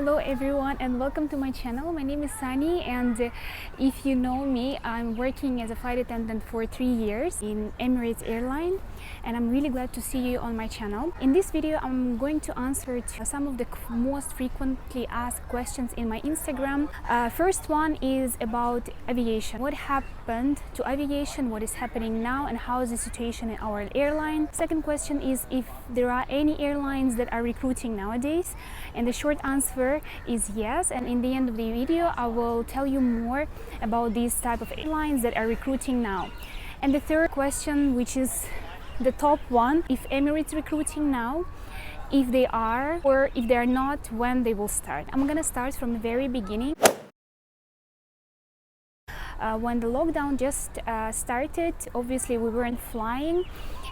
Hello everyone and welcome to my channel. My name is Sanie, and if you know me, I'm working as a flight attendant for 3 years in Emirates airline, and I'm really glad to see you on my channel. In this video I'm going to answer to some of the most frequently asked questions in my Instagram. First one is about aviation. What happened to aviation, what is happening now, and how is the situation in our airline? Second question is if there are any airlines that are recruiting nowadays, and the short answer is yes. And in the end of the video I will tell you more about these type of airlines that are recruiting now. And the third question, which is the top one, if Emirates recruiting now, if they are, or if they are not, when they will start. I'm gonna start from the very beginning. When the lockdown just started, obviously we weren't flying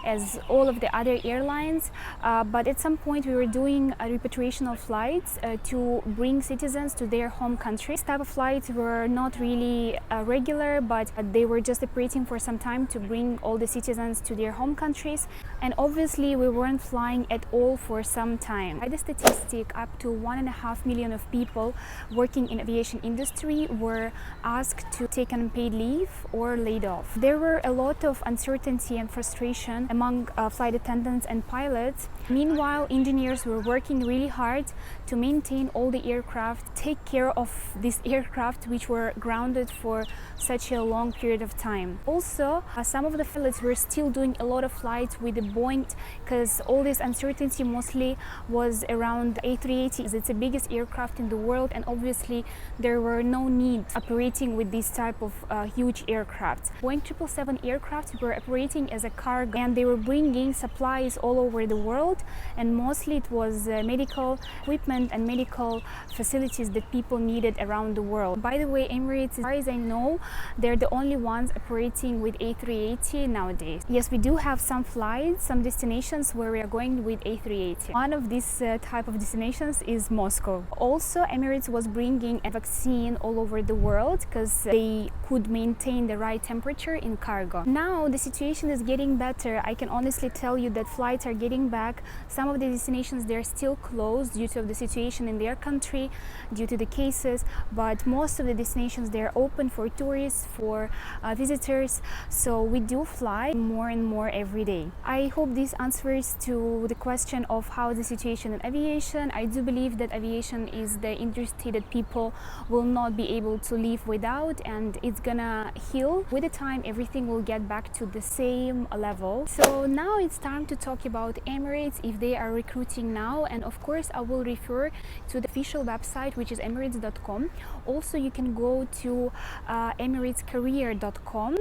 as all of the other airlines, but at some point we were doing repatriation flights to bring citizens to their home country. These type of flights were not really regular, but they were just operating for some time to bring all the citizens to their home countries, and obviously we weren't flying at all for some time. By the statistic, up to 1.5 million of people working in aviation industry were asked to take unpaid leave or laid off. There were a lot of uncertainty and frustration among flight attendants and pilots. Meanwhile, engineers were working really hard to maintain all the aircraft, take care of these aircraft which were grounded for such a long period of time. Also, some of the pilots were still doing a lot of flights with the Boeing, because all this uncertainty mostly was around A380. It's the biggest aircraft in the world, and obviously there were no need operating with this type of huge aircraft. Boeing 777 aircraft were operating as a cargo, and they were bringing supplies all over the world, and mostly it was medical equipment and medical facilities that people needed around the world. By the way, Emirates, as far as I know, they're the only ones operating with A380 nowadays. Yes, we do have some flights, some destinations where we are going with A380. One of these type of destinations is Moscow. Also, Emirates was bringing a vaccine all over the world because they could maintain the right temperature in cargo. Now the situation is getting better. I can honestly tell you that flights are getting back. Some of the destinations, they're still closed due to the situation in their country, due to the cases, but most of the destinations, they're open for tourists, for visitors. So we do fly more and more every day. I hope this answers to the question of how the situation in aviation. I do believe that aviation is the industry that people will not be able to live without, and it's gonna heal. With the time, everything will get back to the same level. So now it's time to talk about Emirates, if they are recruiting now, and of course I will refer to the official website, which is emirates.com. Also, you can go to emiratescareer.com,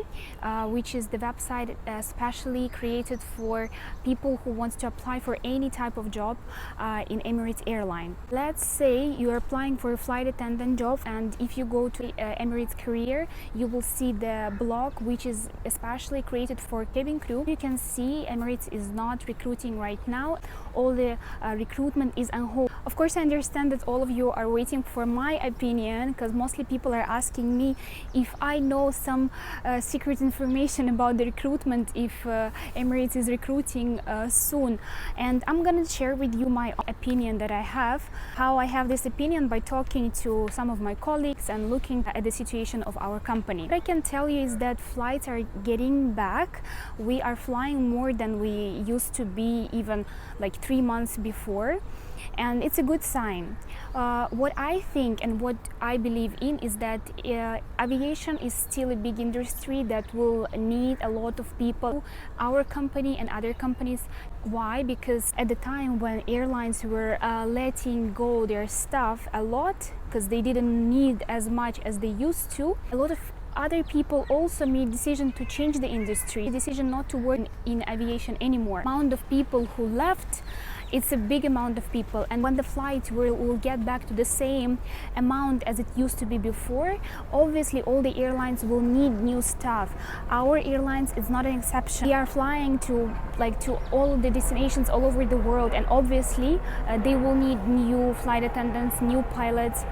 which is the website specially created for people who want to apply for any type of job in Emirates airline. Let's say you are applying for a flight attendant job, and if you go to Emirates Career, you will see the blog which is especially created for cabin crew. You can see Emirates is not recruiting right now. All the recruitment is on hold. Of course, I understand that all of you are waiting for my opinion, because mostly people are asking me if I know some secret information about the recruitment, if Emirates is recruiting soon. And I'm gonna share with you my opinion that I have. How I have this opinion? By talking to some of my colleagues and looking at the situation of our company. What I can tell you is that flights are getting back. We are flying more than we used to be even like 3 months before, and it's a good sign. What I think and what I believe in is that aviation is still a big industry that will need a lot of people, our company and other companies. Why? Because at the time when airlines were letting go their staff a lot, because they didn't need as much as they used to, a lot of other people also made decision to change the industry, decision not to work in aviation anymore. The amount of people who left, it's a big amount of people, and when the flights will get back to the same amount as it used to be before, obviously all the airlines will need new staff. Our airlines is not an exception. We are flying to all the destinations all over the world, and obviously they will need new flight attendants, new pilots.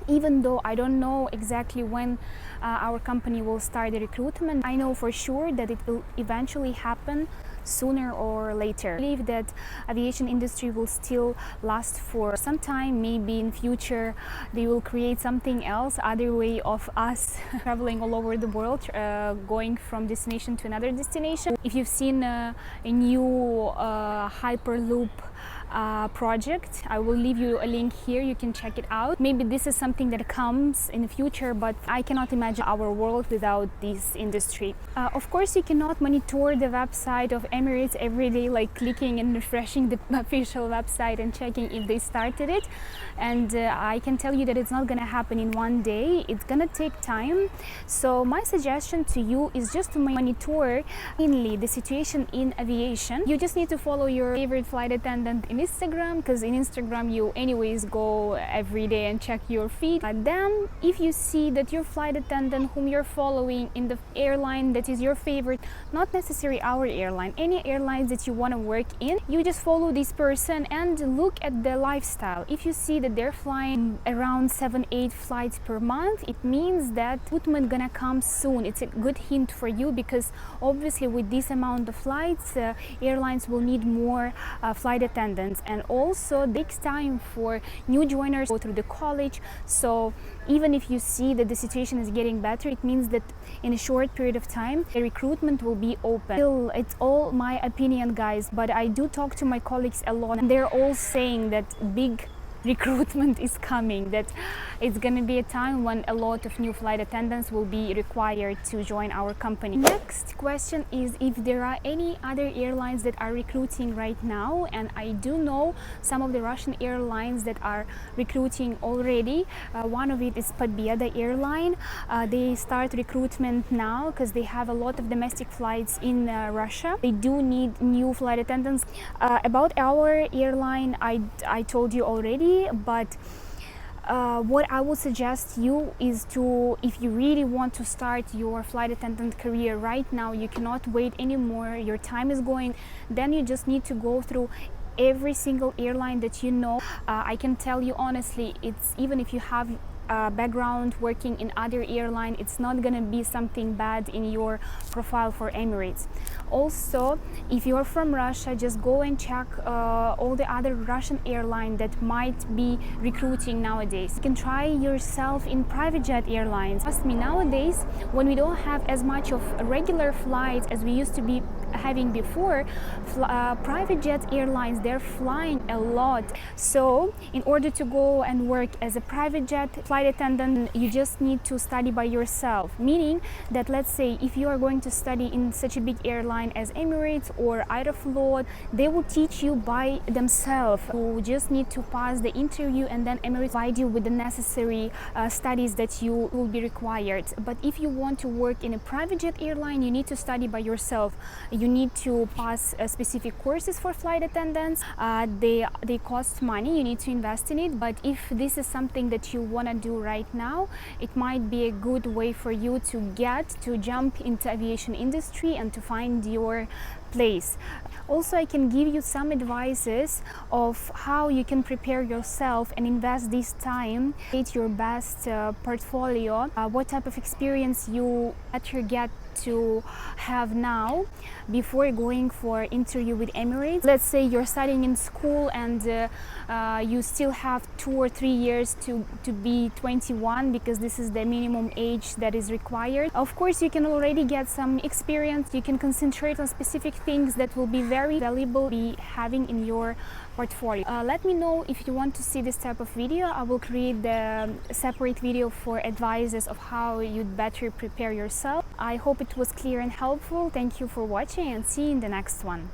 Even though I don't know exactly when our company will start the recruitment, I know for sure that it will eventually happen sooner or later. I believe that aviation industry will still last for some time. Maybe in future they will create something else, other way of us traveling all over the world, going from destination to another destination. If you've seen a new Hyperloop project, I will leave you a link here, you can check it out. Maybe this is something that comes in the future, but I cannot imagine our world without this industry. Of course, you cannot monitor the website of Emirates every day, like clicking and refreshing the official website and checking if they started it. And I can tell you that it's not gonna happen in one day, it's gonna take time. So my suggestion to you is just to monitor mainly the situation in aviation. You just need to follow your favorite flight attendant in Instagram, because in Instagram you anyways go every day and check your feed. Then if you see that your flight attendant whom you're following in the airline that is your favorite, not necessarily our airline, any airlines that you want to work in, you just follow this person and look at the lifestyle. If you see that they're flying around 7-8 flights per month, it means that recruitment gonna come soon. It's a good hint for you, because obviously with this amount of flights, airlines will need more flight attendants. And also it takes time for new joiners to go through the college. So even if you see that the situation is getting better, it means that in a short period of time the recruitment will be open. Still, it's all my opinion, guys, but I do talk to my colleagues a lot, and they're all saying that big recruitment is coming, that it's going to be a time when a lot of new flight attendants will be required to join our company. Next question is if there are any other airlines that are recruiting right now, and I do know some of the Russian airlines that are recruiting already. One of it is Pobeda airline. They start recruitment now because they have a lot of domestic flights in Russia. They do need new flight attendants. About our airline, I told you already, but what I would suggest you is to, if you really want to start your flight attendant career right now, you cannot wait anymore, your time is going, then you just need to go through every single airline that you know. I can tell you honestly, it's even if you have background working in other airline, it's not gonna be something bad in your profile for Emirates. Also, if you're from Russia, just go and check all the other Russian airline that might be recruiting nowadays. You can try yourself in private jet airlines. Trust me, nowadays when we don't have as much of regular flights as we used to be having before, private jet airlines, they're flying a lot. So in order to go and work as a private jet flight attendant, you just need to study by yourself, meaning that, let's say if you are going to study in such a big airline as Emirates or Aeroflot, they will teach you by themselves. You just need to pass the interview, and then Emirates provide you with the necessary studies that you will be required. But if you want to work in a private jet airline, you need to study by yourself. You need to pass specific courses for flight attendants. They cost money, you need to invest in it. But if this is something that you want to do right now, it might be a good way for you to jump into aviation industry and to find your place. Also, I can give you some advices of how you can prepare yourself and invest this time, create your best portfolio, what type of experience you better get to have now before going for interview with Emirates. Let's say you're studying in school and you still have 2 or 3 years to be 21, because this is the minimum age that is required. Of course, you can already get some experience. You can concentrate on specific things that will be very valuable be having in your portfolio. Let me know if you want to see this type of video. I will create the separate video for advices of how you'd better prepare yourself. I hope it was clear and helpful. Thank you for watching, and see you in the next one.